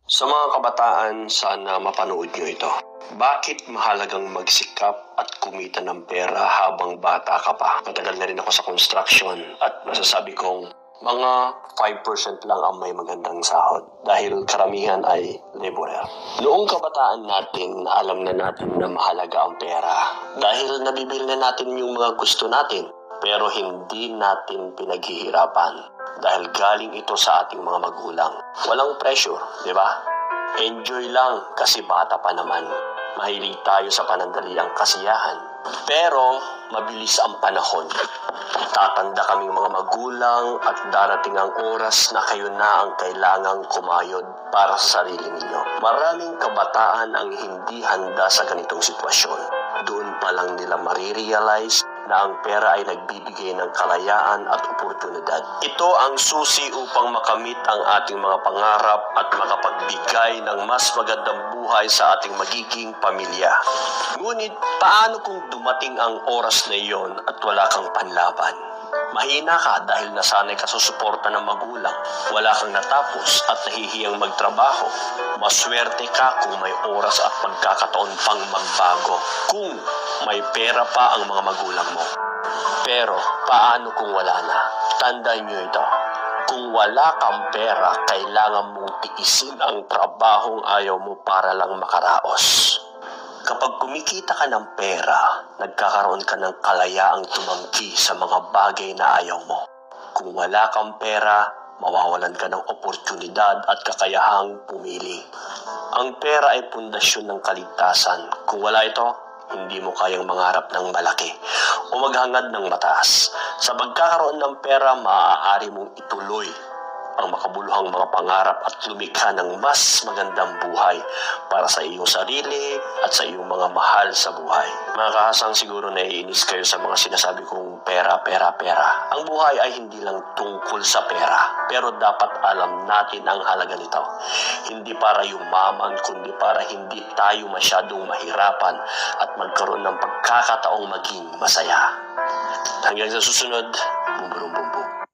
Sa mga kabataan, sana mapanood nyo ito. Bakit mahalagang magsikap at kumita ng pera habang bata ka pa? Matagal na rin ako sa construction at masasabi kong mga 5% lang ang may magandang sahod dahil karamihan ay laborer. Noong kabataan natin, alam na natin na mahalaga ang pera dahil nabibili na natin yung mga gusto natin pero hindi natin pinaghihirapan dahil galing ito sa ating mga magulang. Walang pressure, di ba? Enjoy lang kasi bata pa naman. Mahilig tayo sa panandaliang kasiyahan. Pero mabilis ang panahon. Tatanda kaming mga magulang at darating ang oras na kayo na ang kailangang kumayod para sa sarili ninyo. Maraming kabataan ang hindi handa sa ganitong sitwasyon. Doon pa lang nila marirealize na ang pera ay nagbibigay ng kalayaan at oportunidad. Ito ang susi upang makamit ang ating mga pangarap at makapagbigay ng mas magandang buhay sa ating magiging pamilya. Ngunit paano kung dumating ang oras na iyon at wala kang panlaban? Mahina ka dahil nasanay ka sa suporta ng magulang. Wala kang natapos at nahihiyang magtrabaho. Maswerte ka kung may oras at pagkakataon pang magbago. Kung may pera pa ang mga magulang mo. Pero paano kung wala na? Tandaan nyo ito. Kung wala kang pera, kailangan mong tiisin ang trabahong ayaw mo para lang makaraos. Kapag kumikita ka ng pera, nagkakaroon ka ng kalayaang tumanggi sa mga bagay na ayaw mo. Kung wala kang pera, mawawalan ka ng oportunidad at kakayahang pumili. Ang pera ay pundasyon ng kaligtasan. Kung wala ito, hindi mo kayang mangarap ng malaki o maghangad ng mataas. Sa pagkakaroon ng pera, maaari mong ituloy ang makabuluhang mga pangarap at lumikha ng mas magandang buhay para sa iyong sarili at sa iyong mga mahal sa buhay. Mga kahasang, siguro naiinis kayo sa mga sinasabi kong pera, pera, pera. Ang buhay ay hindi lang tungkol sa pera, pero dapat alam natin ang halaga nito. Hindi para yumaman, kundi para hindi tayo masyadong mahirapan at magkaroon ng pagkakataong maging masaya. Hanggang sa susunod, bumburong bumbong.